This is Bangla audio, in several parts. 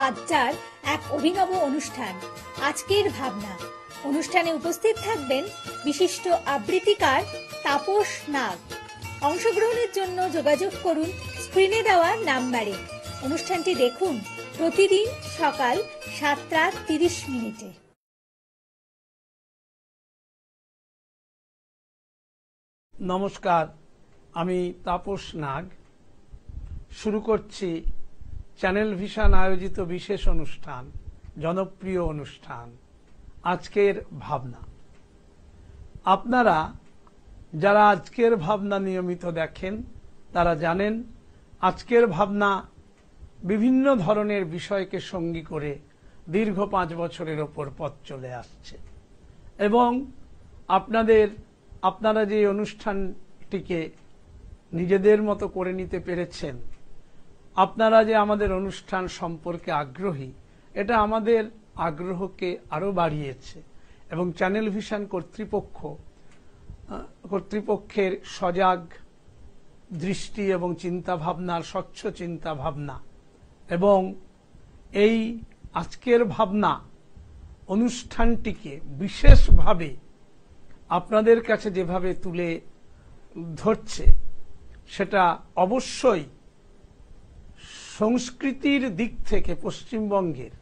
আড্ডার এক অভিনব অনুষ্ঠান আজকের ভাবনা। অনুষ্ঠানে উপস্থিত থাকবেন বিশিষ্ট আবৃত্তিকার তাপস নাগ। অংশগ্রহণের জন্য যোগাযোগ করুন স্ক্রিনে দেওয়া নাম্বারে। অনুষ্ঠানটি দেখুন প্রতিদিন সকাল 7:30। নমস্কার, আমি তাপস নাগ। শুরু করছি চ্যানেল ভিশন আয়োজিত বিশেষ অনুষ্ঠান, জনপ্রিয় অনুষ্ঠান আজকের ভাবনা। আপনারা যারা আজকের ভাবনা নিয়মিত দেখেন তারা জানেন আজকের ভাবনা বিভিন্ন ধরনের বিষয়কে সঙ্গী করে দীর্ঘ 5 বছরের ওপর পথ চলে আসছে এবং আপনারা যে অনুষ্ঠানটিকে নিজেদের মতো করে নিতে পেরেছেন, আপনারা যে আমাদের অনুষ্ঠান সম্পর্কে আগ্রহী, এটা আমাদের আগ্রহকে আরো বাড়িয়েছে এবং চ্যানেল ভিশন কর্তৃপক্ষের সজাগ দৃষ্টি এবং চিন্তা ভাবনার স্বচ্ছ চিন্তা ভাবনা এবং এই আজকের ভাবনা অনুষ্ঠানটিকে বিশেষভাবে আপনাদের কাছে যেভাবে তুলে ধরছে সেটা অবশ্যই সংস্কৃতির দিক থেকে পশ্চিমবঙ্গের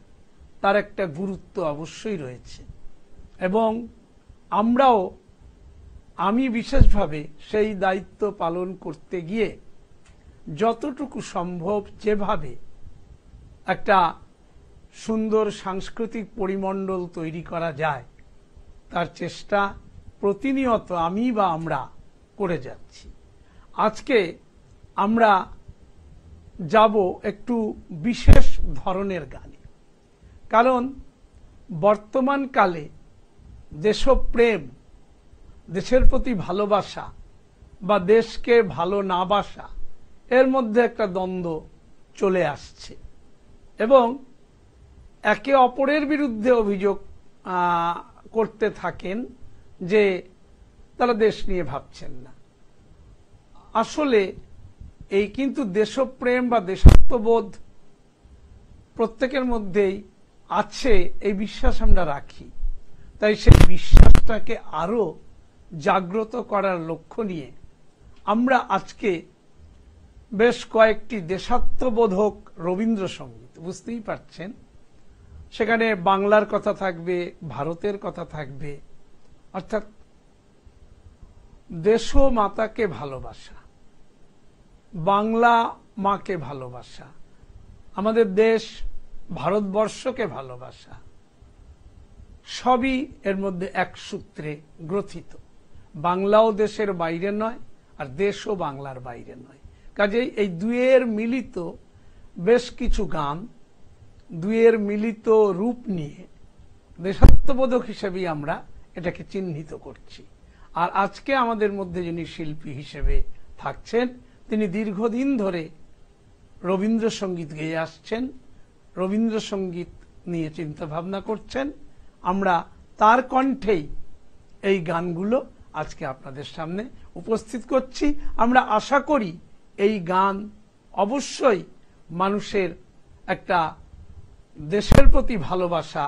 তার একটা গুরুত্ব অবশ্যই রয়েছে এবং আমি বিশেষভাবে সেই দায়িত্ব পালন করতে গিয়ে যতটুকু সম্ভব যেভাবে একটা সুন্দর সাংস্কৃতিক পরিমণ্ডল তৈরি করা যায় তার চেষ্টা প্রতিনিয়ত আমরা করে যাচ্ছি। আজকে আমরা যাব একটু বিশেষ ধরনের গানে, কারণ বর্তমানকালে দেশপ্রেম, দেশের প্রতি ভালোবাসা বা দেশকে ভালো না বাসা, এর মধ্যে একটা দ্বন্দ্ব চলে আসছে এবং একে অপরের বিরুদ্ধে অভিযোগ করতে থাকেন যে তারা দেশ নিয়ে ভাবছেন না। আসলে এই কিন্তু দেশপ্রেম বা দেশাত্মবোধ প্রত্যেকের মধ্যেই আছে, এই বিশ্বাস আমরা রাখি। তাই সেই বিশ্বাসটাকে আরো জাগ্রত করার লক্ষ্য নিয়ে আমরা আজকে বেশ কয়েকটি দেশাত্মবোধক রবীন্দ্রসঙ্গীত, বুঝতেই পারছেন, সেখানে বাংলার কথা থাকবে, ভারতের কথা থাকবে, অর্থাৎ দেশ মাতাকে ভালোবাসা, বাংলা মাকে ভালোবাসা, আমাদের দেশ ভারতবর্ষকে ভালোবাসা, সবই এর মধ্যে এক সূত্রে গ্রথিত। বাংলাও দেশের বাইরে নয় আর দেশও বাংলার বাইরে নয়। কাজেই এই দুয়ের মিলিত বেশ কিছু গান, দুয়ের মিলিত রূপ নিয়ে দেশাত্মবোধক হিসেবেই আমরা এটাকে চিহ্নিত করছি। আর আজকে আমাদের মধ্যে যিনি শিল্পী হিসেবে থাকছেন, তিনি দীর্ঘদিন ধরে রবীন্দ্রসঙ্গীত গেয়ে আসছেন, রবীন্দ্রসঙ্গীত নিয়ে চিন্তা ভাবনা করছেন। আমরা তার কণ্ঠেই এই গানগুলো আজকে আপনাদের সামনে উপস্থিত করছি। আমরা আশা করি এই গান অবশ্যই মানুষের একটা দেশের প্রতি ভালোবাসা,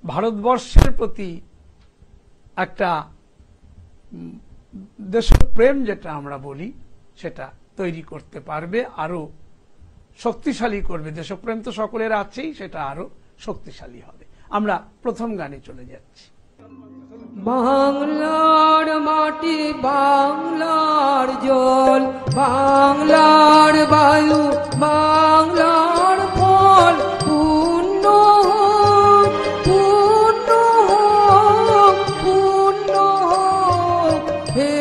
ভারতবর্ষের প্রতি একটা দেশপ্রেম যেটা আমরা বলি সেটা তৈরি করতে পারবে, আরো শক্তিশালী করবে। দেশপ্রেম তো সকলের আছেই, সেটা আরো শক্তিশালী হবে। আমরা প্রথম গানে চলে যাচ্ছি। বাংলার মাটি, বাংলার জল, বাংলার বায়ু, বাংলার ফল, পূর্ণ হোক, পূর্ণ হোক, পূর্ণ হোক হে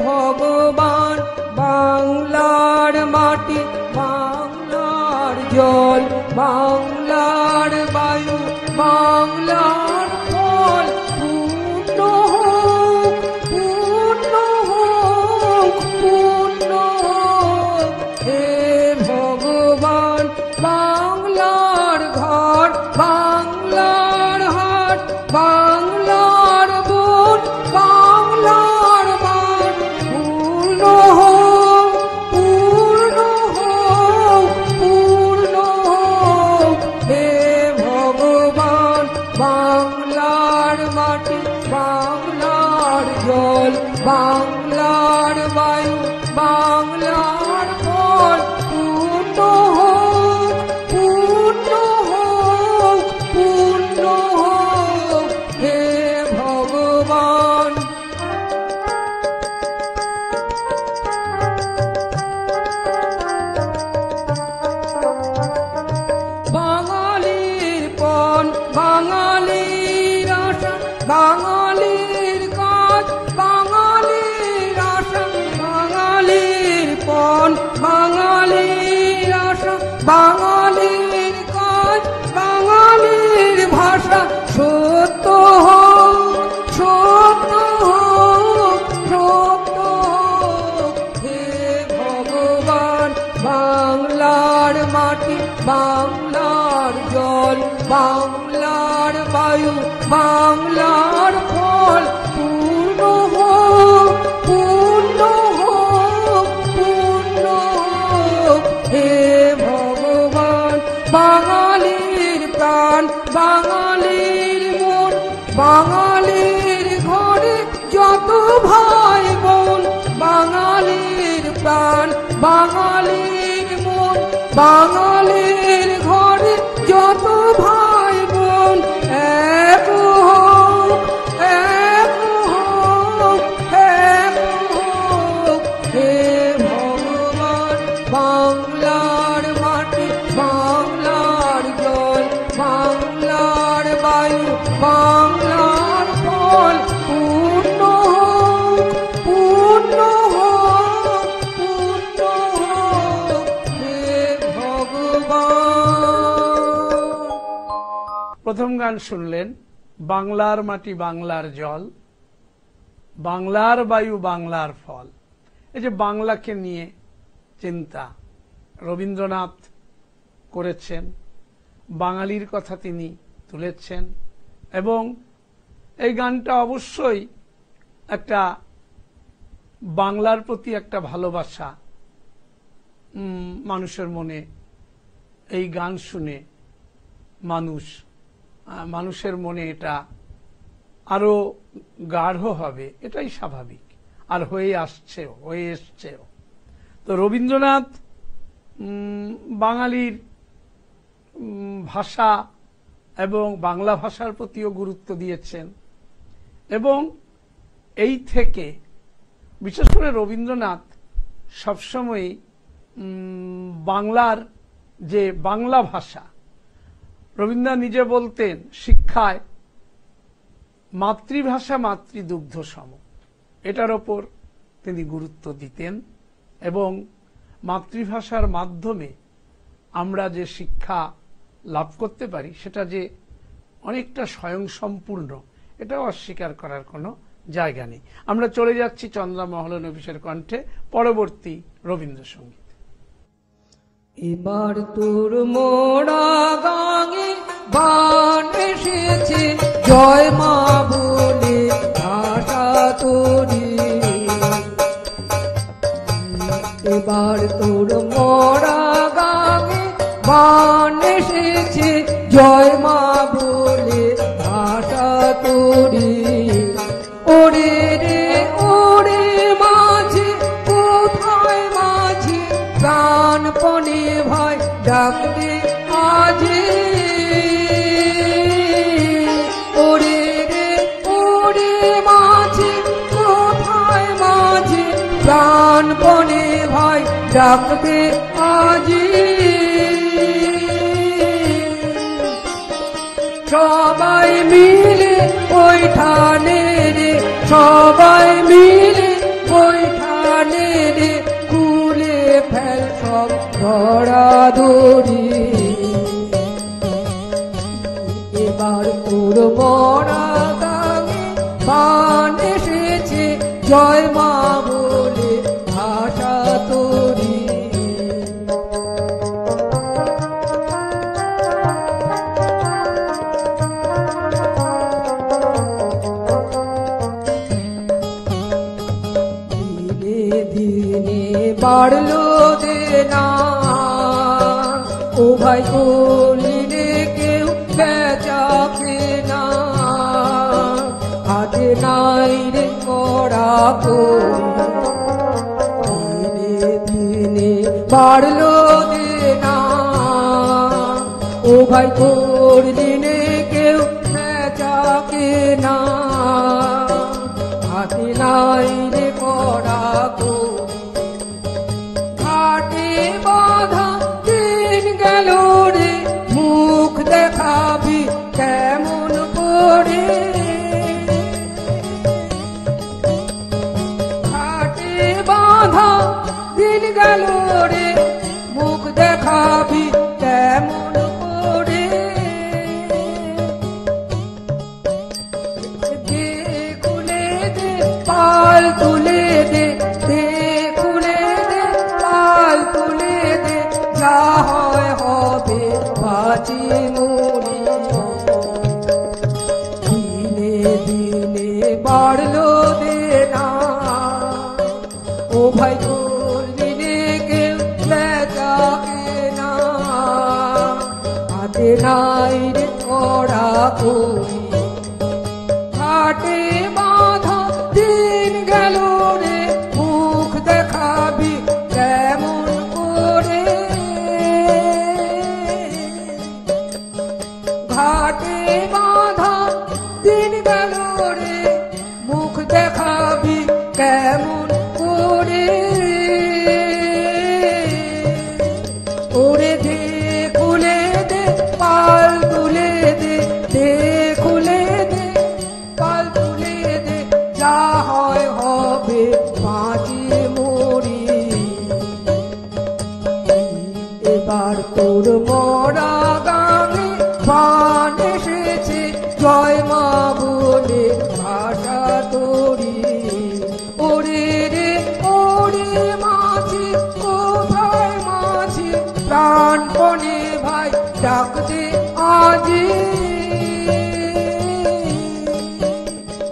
ভগবান। বাংলার মাটি, বাংলার জল, বাংলার বায়ু, বাংলার ফল, পূর্ণ হোক, পূর্ণ হোক, পূর্ণ হোক হে ভগবান। বাংলার ঘর, বাংলার হাট, বাংলার বন, বাংলার মাঠ, পূর্ণ হোক, পূর্ণ হোক, পূর্ণ হোক বাঙালির কাজ বাঙালির আশা বাঙালির পণ বাঙালির আশা বাঙালির কাজ বাঙালির ভাষা সত্য হোক সত্য হোক সত্য হোক হে ভগবান বাংলার মাটি বাংলার জল বাংলার বায়ু বাংলার ফল পূর্ণ হোক পূর্ণ হোক পূর্ণ হোক হে ভগবান বাঙালির প্রাণ বাঙালির মন বাঙালির ঘরে যত ভাই বোন বাঙালির প্রাণ বাঙালির মন বাঙালির ঘরে যত ভাই বোন এক হোক এক হোক এক হোক হে ভগবান বাংলার মাটি বাংলার জল বাংলার বায়ু বাংলার ফল পূর্ণ হোক পূর্ণ হোক পূর্ণ হোক হে ভগবান। প্রথম গান শুনলেন বাংলার মাটি বাংলার জল বাংলার বায়ু বাংলার ফল। এই যে বাংলাকে নিয়ে চিন্তা রবীন্দ্রনাথ করেছেন, বাঙালির কথা তিনি তুলেছেন এবং এই গানটা অবশ্যই একটা বাংলার প্রতি একটা ভালোবাসা মানুষের মনে এই গান শুনে মানুষের মনে এটা আরো গাঢ় হবে, এটাই স্বাভাবিক আর হয়ে এসছেও। তো রবীন্দ্রনাথ বাঙালির ভাষা এবং বাংলা ভাষার প্রতিও গুরুত্ব দিয়েছেন এবং এই থেকে বিশেষ করে রবীন্দ্রনাথ সবসময় বাংলার যে বাংলা ভাষা, রবীন্দ্রনাথ নিজে বলতেন শিক্ষায় মাতৃভাষা মাতৃদুগ্ধ সম, এটার ওপর তিনি গুরুত্ব দিতেন এবং মাতৃভাষার মাধ্যমে আমরা যে শিক্ষা লাভ করতে পারি সেটা যে অনেকটা স্বয়ংসম্পূর্ণ, এটাও অস্বীকার করার কোনো জায়গা নেই। আমরা চলে যাচ্ছি চন্দ্রমহল নবীশের কণ্ঠে পরবর্তী রবীন্দ্রসঙ্গীত। এবার তোর মোড়া গাঙে বান এসেছে জয় মা বলে ভাষা তোরি। এবার তোর মোড়া গাঙে বান এসেছে জয় মা বলে ভাষা তোরি। ওরে রে ওরে মাঝে কোথায় মাঝে প্রাণপণে ভাই ডাকতে আজে। ওরে রে ওরে মাঝে কোথায় মাঝে প্রাণপণে ভাই ডাকতে আজে। সবাই মিলে ওই ঠানে রে সবাই মিলে ওই ঠানে রে কুলে ফেল সব ধরাধরি। এবার তোর মরা গাঙে বান এসেছে জয় মা বলে ভাষা তোরি। বাড়লো দেনা ও ভাই কলিনে কেউ বেচা কেনা হাতে নাই রে করা দিনে দিনে বাড়লো দেনা ও ভাই কলিনে কেউ বেচা কেনা হাতে নাই রে করা বাধা দিন গেল রে মুখ দেখাবি কেমন করে। এ নাই রে কড়া করি ঘাটে বাঁধা দিন গেল রে মুখ দেখাবি কেমন করে ঘাটে বাঁধা দিন গেল রে মুখ দেখাবি কেমন করে ওরে দে খুলে দে পাল তুলে দে দে খুলে দে পাল তুলে দে যা হয় হবে বাঁচিয়ে মরি এবার তোর মরা গানে বান এসেছে জয় মা বলে ভাষা তোরি ওরে রে ওরে মাঝি কোথায় মাঝি প্রাণপণে ভাই ডাক দে আজি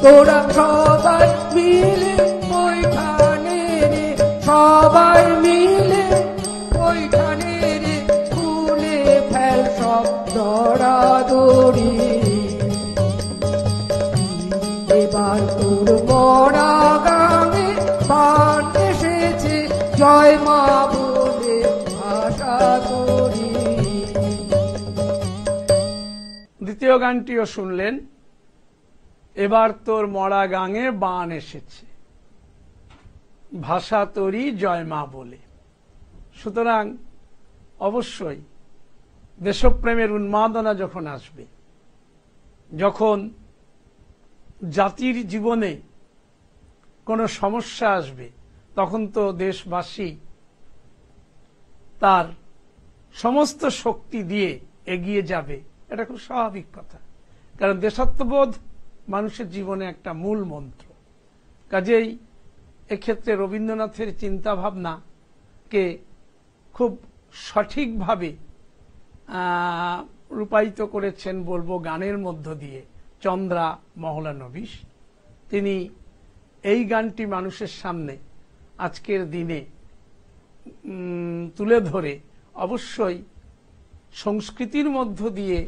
তোরা সবাই মিলে ওইখানে রে সবাই মিলে ওইখানে রে খুলে ফেল সব দড়াদড়ি এবার তোর মরা গানে বান এসেছে জয় মা বলে ভাষা তোরি দ্বিতীয় গানটিও শুনলেন, এবার তোর মরা গাঙে বান এসেছে ভাষা তোরি জয় মা বলে। সুতরাং অবশ্যই দেশপ্রেমের উন্মাদনা যখন আসবে, যখন জাতির জীবনে কোনো সমস্যা আসবে, তখন তো দেশবাসী তার সমস্ত শক্তি দিয়ে এগিয়ে যাবে, এটা খুব স্বাভাবিক কথা। কারণ দেশাত্মবোধ মানুষের জীবনে একটা মূল মন্ত্র। কাজেই এক্ষেত্রে রবীন্দ্রনাথের চিন্তা ভাবনাকে খুব সঠিকভাবে রূপায়িত করেছেন বলবো গানের মধ্য দিয়ে চন্দ্রা মহলানবিশ। তিনি এই গানটি মানুষের সামনে আজকের দিনে তুলে ধরে অবশ্যই সংস্কৃতির মধ্য দিয়ে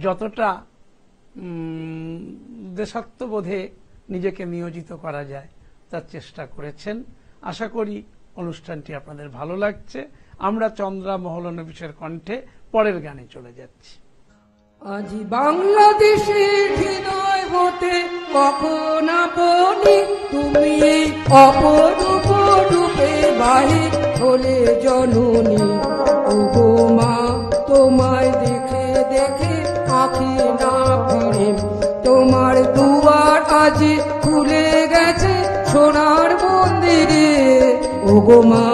যতটা দেশাত্মবোধে নিজেকে নিয়োজিত করা যায় তার চেষ্টা করেছেন। আশা করি অনুষ্ঠানটি আপনাদের ভালো লাগছে। আমরা চন্দ্রা মহলানবিশের কণ্ঠে পরের গানে চলে যাচ্ছি। আজি বাংলাদেশের হৃদয় হতে কখন আপনি তুমি এই অপরূপ রূপে বাহির হলে জননী ওগো মা তোমায় দেখে দেখে আঁখি না ফিরে তোমার দুয়ার আজি খুলে গেছে সোনার মন্দিরে ওগো মা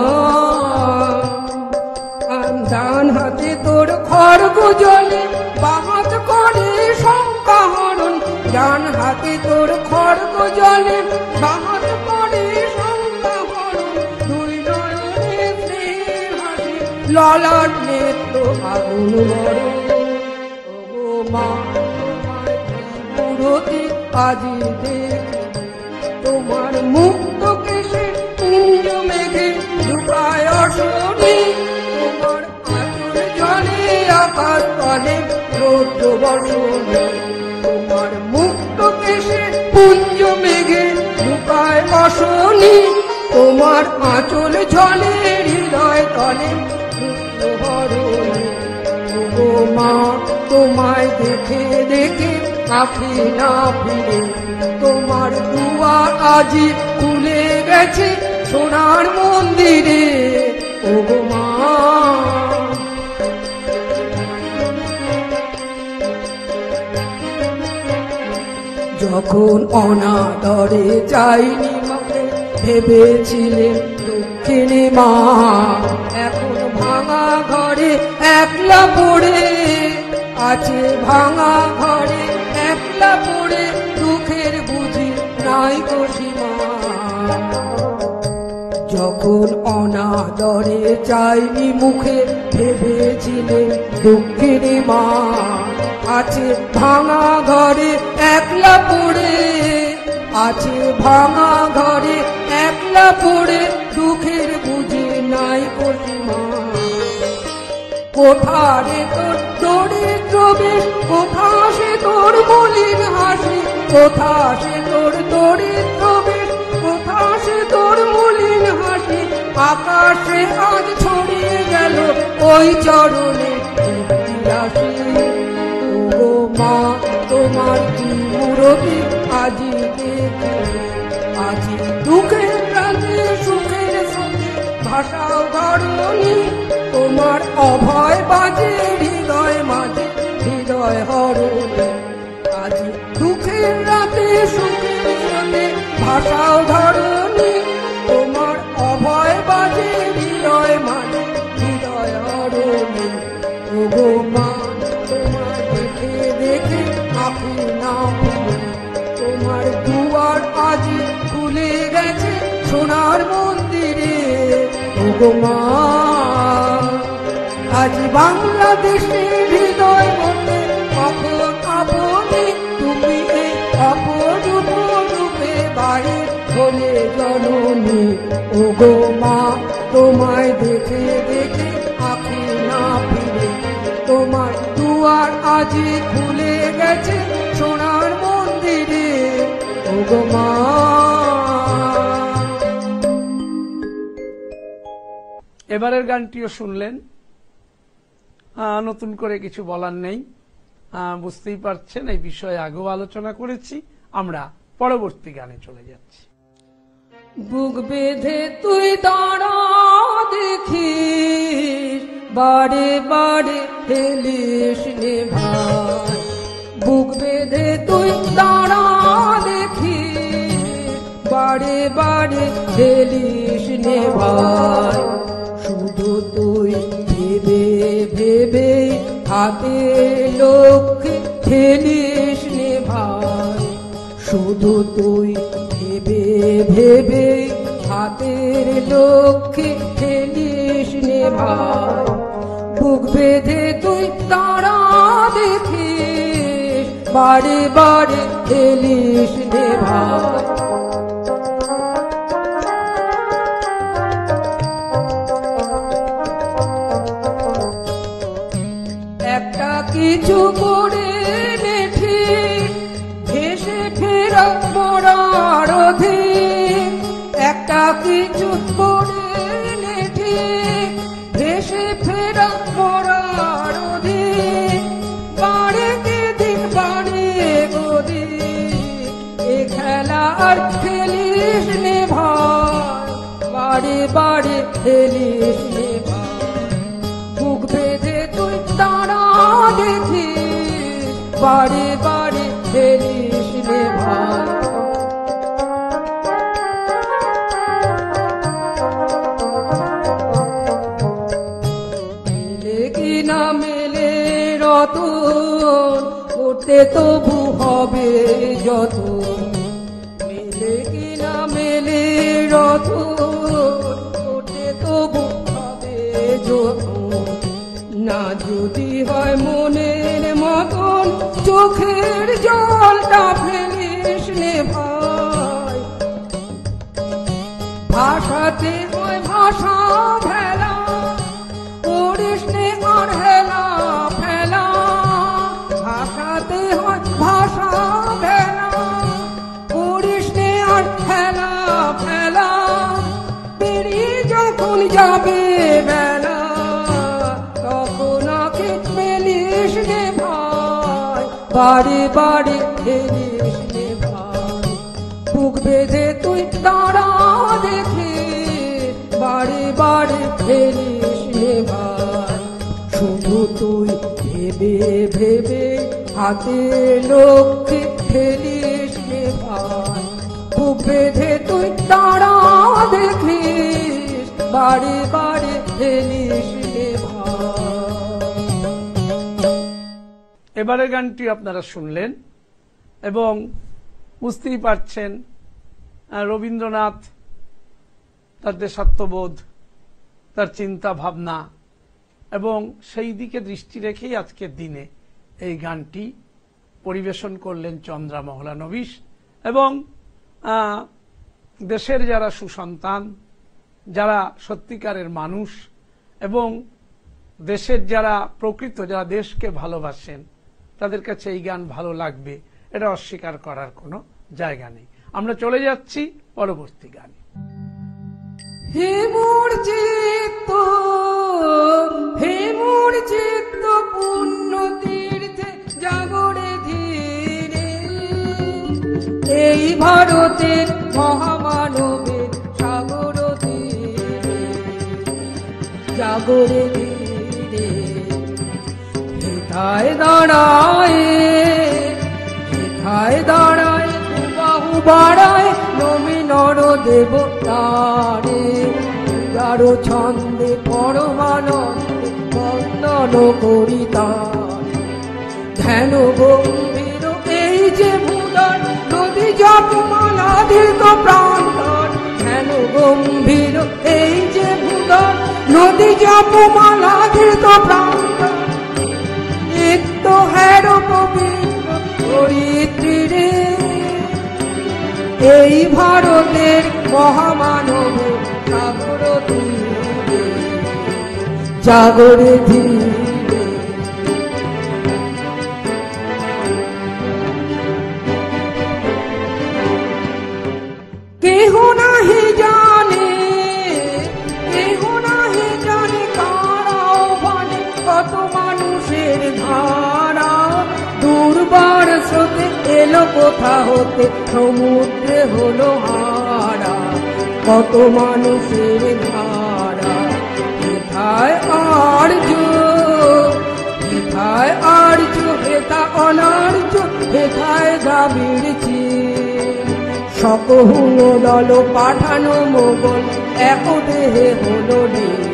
ডান হাতে তোর খড়গ জলে বাহাত করে শঙ্কা হরণ ডান হাতে তোর খড়গ জলে বাহাত করে শঙ্কা হরণ দুই নয়নে প্রেম হাসি ললাট নেত্র আগুন বরণ ওগো মা পুরোতে আজি দেখি তোমার মুক্ত কেশে কুঞ্জ মেঘে লুকায় অশনি তোমার আঁচল জলে আকাশ তলে রৌদ্র বর্ষণে তোমার মুক্ত কেশে কুঞ্জ মেঘে লুকায় অশনি তোমার আঁচল ঝলে হৃদয় তলে হরণে ওগো মা তোমায় দেখে দেখে আঁখি না ফিরে তোমার দুয়ার আজি খুলে গেছে সোনার মন্দিরে ওগো মা যখন অনাদরে চাইনি মাকে ভেবেছিলেন দক্ষিণী মা এখন ভাঙা ঘরে একলা পড়ে আছে ভাঙা ঘরে একলা পড়ে দুঃখের বুঝি নাই গো সীমা যখন অনাদরে চাইনি মুখে ভেবেছিলেন দক্ষিণী মা আছে ভাঙা ঘরে একলা পড়ে আছে ভাঙা ঘরে একলা পড়ে দুঃখের বুঝি নাই গো সীমা কোথারে তোর কোথা সে তোর দরিদ্র বেশ, কোথা সে তোর মলিন হাসি, আকাশে আজ ছড়িয়ে গেল ওই চরণে রাশি। ও মা তোমার কি মুরতি আজি দেখে, আজি দুঃখের রাতে সুখের সঙ্গে ভাষাও ধরণী, তোমার অভয় বাজে হৃদয় মাঝে হৃদয় হরণী। আজি দুঃখের রাতে সুখের সঙ্গে ভাষাও ধরণী, তোমার অভয় বাজে হৃদয় মাঝে হৃদয় হরণী। ওগো মা তোমার দেখে দেখে আঁখি না ভুলে, তোমার দুয়ার আজি খুলে গেছে সোনার মন্দিরে। ওগো মা আজ বাংলাদেশের হৃদয় মধ্যে আপন আপনি তুমি এই অপরূপ রূপে বাহির হলে জননী। ওগো মা তোমায় দেখে দেখে আঁখি না ফিরে, তোমার দুয়ার আজি খুলে গেছে সোনার মন্দিরে। ওগো মা। এবারের গানটিও শুনলেন, নতুন করে কিছু বলার নেই, বুঝতেই পারছেন এই বিষয়ে আগেও আলোচনা করেছি। আমরা পরবর্তী গানে চলে যাচ্ছি। বুক বেঁধে তুই দাঁড়া দেখিস, বারে বারে হেলিস নে ভাই। বুক বেঁধে তুই দাঁড়া দেখিস, বারে বারে হেলিস নে ভাই। শুধু তুই ভেবে ভেবে হাতে লক্ষ্যে ঠেলিস নে ভাই। শুধু তুই ভেবে ভেবে হাতের লক্ষ্যে ঠেলিস নে ভাই। বুক বেঁধে তুই তারা দেখিস, বারে বারে ঠেলিস নে ভাই। একটা কিছু করে নেঠে ভেসে ফেরা মরার অধীন, একটা কিছু করে নেঠে ভেসে ফেরা মরার অধীন। বাড়ে দিন বাড়ে গদিন, এ খেলা আর খেলিস নে ভাই, বাড়ে বাড়ে খেলিস নে ভাই। বুক বেঁধে তুই দাঁড়া দেখিস, বাড়ে বাড়ে খেলিস নে ভাই। মেলে কি না মেলে রতন, করতে তবু হবে যত। মেলে কি না মেলে রতন, করতে তবু হবে যত। না যদি হয় মনের মতন, চোখের জলটা ফেলিস নে ভাই। ভাষাতে হয় ভাষা ফেলা, করিস নে আর হেলা ফেলা। ভাষাতে হয় ভাষা ফেলা, করিস নে আর হেলা ফেলা। বেরিয়ে যখন যাবে বেলা, তখন আঁখি মেলিস নে ভাই, বাড়ি বাড়ি খেলিস নে ভাই। বুক বেঁধে তুই দাঁড়া দেখিস, বাড়ি বাড়ি খেলিস নে ভাই। শুধু তুই ভেবে ভেবে হাতে লক্ষ্যে খেলিস নে ভাই। বুক বেঁধে তুই দাঁড়া দেখিস, বাড়ি বাড়ি খেলিস নে ভাই। এবারে গানটি আপনারা শুনলেন এবং বুঝতেই পারছেন রবীন্দ্রনাথ তার দেশাত্মবোধ, তার চিন্তা ভাবনা এবং সেই দিকে দৃষ্টি রেখেই আজকের দিনে এই গানটি পরিবেশন করলেন চন্দ্রা মহলানবিশ। এবং দেশের যারা সুসন্তান, যারা সত্যিকারের মানুষ এবং দেশের যারা প্রকৃত, যারা দেশকে ভালোবাসেন, তাদের কাছে এই গান ভালো লাগবে এটা অস্বীকার করার কোনো জায়গা নেই। আমরা চলে যাচ্ছি পরবর্তী গানে। হে মোর চিত্ত, হে মোর চিত্ত পুণ্য তীর্থে জাগরে ধীরে, এই ভারতের মহামানবের সাগর তীরে জাগরে ধীরে, হেথায় দাঁড়ায়, হেথায় দাঁড়ায় বাহু বাড়ায় নমি নর দেবতারে, গারো ছন্দে পরমানন্দে বন্দন করি তার, ধ্যান গম্ভীর এই যে ভূধর নদী জপমালাধৃত প্রান্তর, ধ্যান গম্ভীর এই যে ভূধর নদী জপমালাধৃত প্রান্তর, নিত্য হের পবিত্র ধরিত্রীরে, এই ভারতের মহামানব সাগর তীরে জাগরে ধীরে। কেহ নাহি জানে, কেহ নাহি জানে কার আহ্বানে কত মানুষের ধারা, দুর্বার স্রোতে এলো কোথা হতে সমুদ্রে হলো হারা, কত মানুষের ধারা, হেথায় আর্য, হেথায় আর্য, হেথা অনার্য, হেথায় দ্রাবিড় চীন, সকহুম দল পাঠানো মোগল এক দেহে হলো নীল,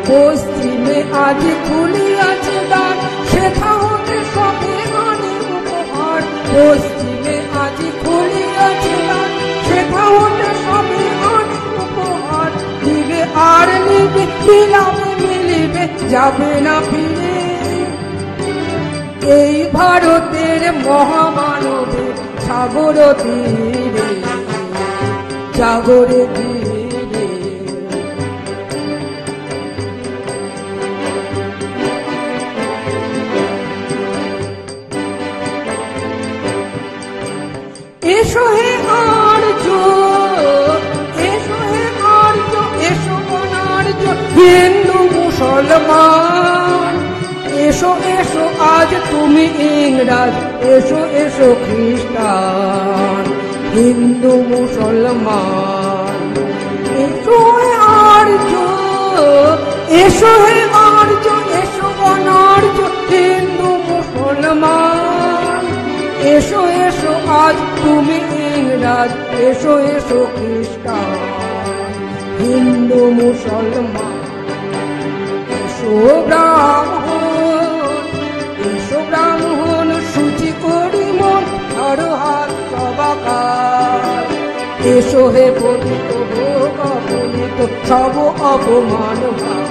পশ্চিমে আজ খুলিয়াছে দ্বার সেথা হতে সবে গানে উপহার, পশ্চিমে আজ খুলিয়াছে দ্বার সেথা হতে সবে গানে উপহার, নিবে আর নিবে মিলাবে মিলিবে যাবে না ফিরে, এই ভারতের মহামানবের সাগর তীরে জাগরে ধীরে। এসো হে আর্য, এসো হে আর্য, এসো অনার্য হিন্দু মুসলমান, এসো এসো আজ তুমি ইংরাজ, এসো এসো খ্রিস্টান, হিন্দু মুসলমান, এসো হে আর্য, এসো হে আর্য, এসো অনার্য হিন্দু মুসলমান, এসো এসো আজ তুমি ইংরাজ, এসো এসো খ্রিস্টান, হিন্দু মুসলমান, এসো ব্রাহ্মণ, এসো ব্রাহ্মণ শুচি করি মন ধরো হাত সবাকার, এসো হে পতিত হোক অপনীত সব অপমান ভার,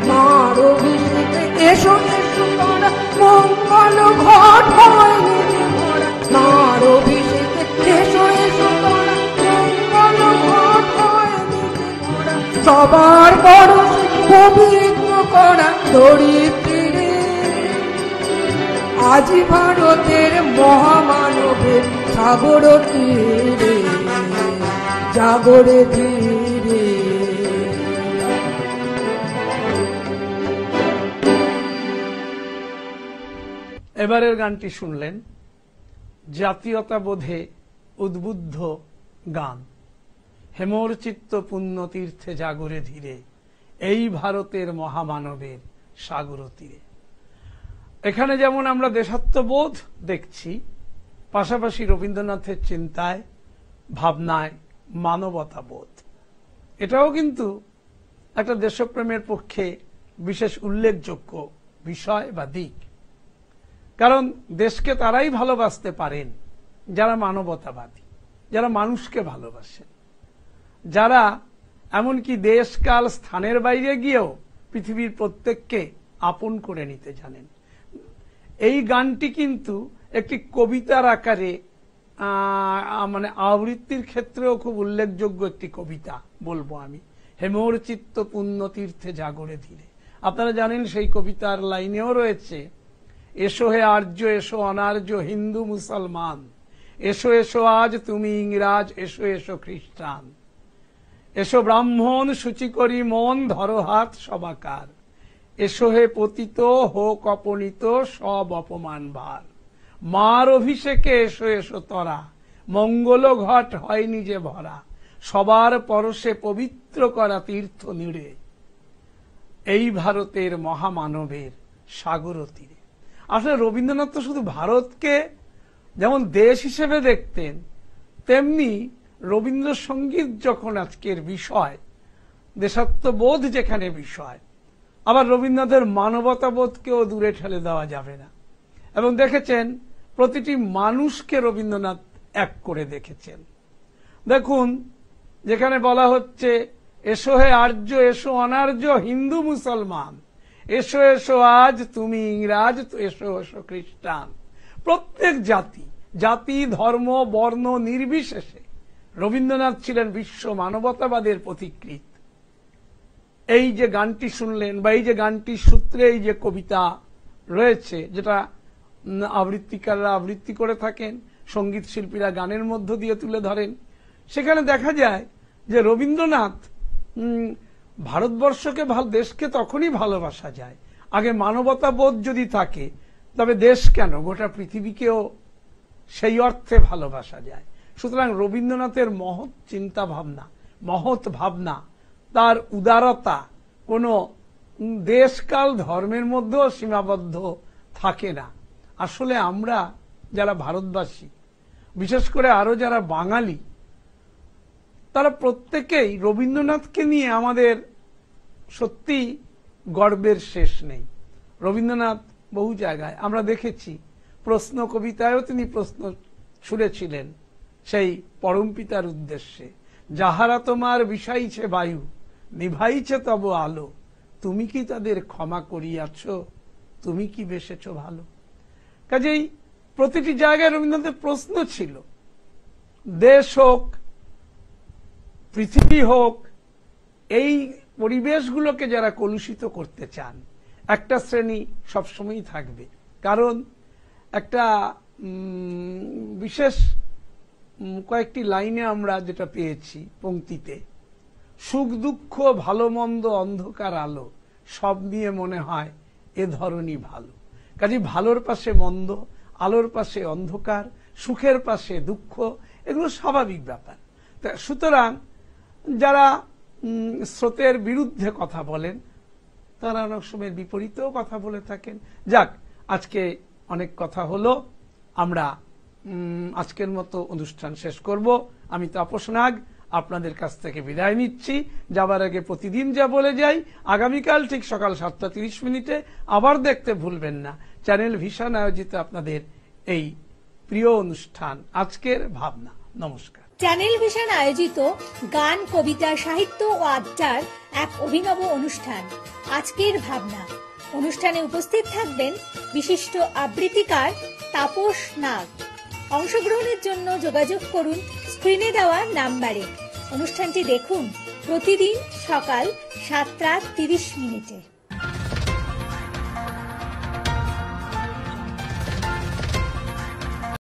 মার অভিষেকে এসো এসো করা মঙ্গল ঘট হয় নিতে ভরা, মার অভিষেকে এসো এসো করা মঙ্গল ঘট হয় নিতে ভরা, সবার বড় পবিত্র করা ধরিত্রীরে, আজ ভারতের মহামানবের সাগর তীরে জাগরে ধীরে। এবারের গানটি শুনলেন জাতীয়তাবোধে উদ্বুদ্ধ গান, হেমর চিত্ত পুণ্য তীর্থে জাগরে ধীরে, এই ভারতের মহামানবের সাগর তীরে। এখানে যেমন আমরা দেশাত্মবোধ দেখছি, পাশাপাশি রবীন্দ্রনাথের চিন্তায় ভাবনায় মানবতাবোধ, এটাও কিন্তু একটা দেশপ্রেমের পক্ষে বিশেষ উল্লেখযোগ্য বিষয় বা দিক। কারণ দেশকে তারাই ভালোবাসতে পারেন যারা মানবতাবাদী, যারা মানুষকে ভালোবাসেন, যারা এমনকি দেশ কাল স্থানের বাইরে গিয়েও পৃথিবীর প্রত্যেককে আপন করে নিতে জানেন। এই গানটি কিন্তু একটি কবিতার আকারে মানে আবৃত্তির ক্ষেত্রেও খুব উল্লেখযোগ্য একটি কবিতা বলবো আমি, হেমর চিত্ত পুণ্য তীর্থে জাগরে ধীরে। আপনারা জানেন সেই কবিতার লাইনেও রয়েছে, এসো হে আর্য, এসো অনার্য, হিন্দু মুসলমান, এসো এসো আজ তুমি ইংরাজ, এসো এসো খ্রিস্টান, এসো ব্রাহ্মণ শুচি করি মন, ধরো হাত সবাকার, এসো হে পতিত হোক অপনীত সব অপমান ভার, মার অভিষেকে এসো এসো তরা, মঙ্গল ঘট হয় নিজে ভরা, সবার পরশে পবিত্র করা তীর্থ নিড়ে, এই ভারতের মহামানবের সাগর তীরে। আসলে রবীন্দ্রনাথ তো শুধু ভারতকে যেমন দেশ হিসেবে দেখতেন, তেমনি রবীন্দ্রসঙ্গীত যখন আজকের বিষয়, দেশাত্মবোধ যেখানে বিষয়, আবার রবীন্দ্রনাথের মানবতাবোধকেও দূরে ঠেলে দেওয়া যাবে না। এবং দেখেছেন প্রতিটি মানুষকে রবীন্দ্রনাথ এক করে দেখেছেন। দেখুন যেখানে বলা হচ্ছে এসো হে আর্য, এসো অনার্য, হিন্দু মুসলমান, এসো এসো আজ তুমি ইংরাজ, এসো এসো খ্রিস্টান, প্রত্যেক জাতি জাতি ধর্ম বর্ণ নির্বিশেষে রবীন্দ্রনাথ ছিলেন বিশ্ব মানবতাবাদের পথিকৃৎ। এই যে গানটি শুনলেন বা এই যে গানটির সূত্রে এই যে কবিতা রয়েছে, যেটা আবৃত্তিকাররা আবৃত্তি করে থাকেন, সঙ্গীত শিল্পীরা গানের মধ্য দিয়ে তুলে ধরেন, সেখানে দেখা যায় যে রবীন্দ্রনাথ ভারতবর্ষকে দেশকে তখনই ভালোবাসা যায় আগে মানবতাবোধ যদি থাকে, তবে দেশ কেন গোটা পৃথিবীকেও সেই অর্থে ভালোবাসা যায়। সুতরাং রবীন্দ্রনাথের মহৎ চিন্তা ভাবনা, মহৎ ভাবনা, তার উদারতা কোনো দেশকাল ধর্মের মধ্যেও সীমাবদ্ধ থাকে না। আসলে আমরা যারা ভারতবাসী, বিশেষ করে আরো যারা বাঙালি, তারা প্রত্যেকেই রবীন্দ্রনাথকে নিয়ে আমাদের সত্যি গর্বের শেষ নেই। রবীন্দ্রনাথ বহু জায়গায় আমরা দেখেছি, প্রশ্ন কবিতায়ও তিনি প্রশ্ন ছুড়েছিলেন সেই পরম পিতার উদ্দেশ্যে, যাহারা তোমার বিষাইছে বায়ু, নিভাইছে তব আলো, তুমি কি তাদের ক্ষমা করিয়াছ, তুমি কি বেসেছ ভালো। কাজেই প্রতিটি জায়গায় রবীন্দ্রনাথের প্রশ্ন ছিল। দেশ হোক, পৃথিবী হোক, এই পরিবেশগুলোকে যারা কলুষিত করতে চান, একটা শ্রেণী সবসময়ই থাকবে। কারণ একটা বিশেষ কয়েকটি লাইনে আমরা যেটা পেয়েছি পংক্তিতে, সুখ দুঃখ ভালো মন্দ অন্ধকার আলো, সব নিয়ে মনে হয় এ ধরনই ভালো। কাজে ভালোর পাশে মন্দ, আলোর পাশে অন্ধকার, সুখের পাশে দুঃখ, এগুলো স্বাভাবিক ব্যাপার। সুতরাং যারা স্রোতের বিরুদ্ধে কথা বলেন, তারা অনেক সময় বিপরীতেও কথা বলে থাকেন। যাক, আজকে অনেক কথা হলো, আমরা আজকের মতো অনুষ্ঠান শেষ করব। আমি তাপস নাগ আপনাদের কাছ থেকে বিদায় নিচ্ছি। যাবার আগে প্রতিদিন যা বলে যাই, আগামীকাল ঠিক সকাল 7:30 আবার দেখতে ভুলবেন না চ্যানেল ভিশন আয়োজিত আপনাদের এই প্রিয় অনুষ্ঠান আজকের ভাবনা। নমস্কার। চ্যানেল ভিশন আয়োজিত গান, কবিতা, সাহিত্য ও আড্ডার এক অভিনব অনুষ্ঠান আজকের ভাবনা। অনুষ্ঠানে উপস্থিত থাকবেন বিশিষ্ট আবৃত্তিকার তাপস নাগ। অংশগ্রহণের জন্য যোগাযোগ করুন স্ক্রিনে দেওয়া নাম্বারে। অনুষ্ঠানটি দেখুন প্রতিদিন সকাল 7:30।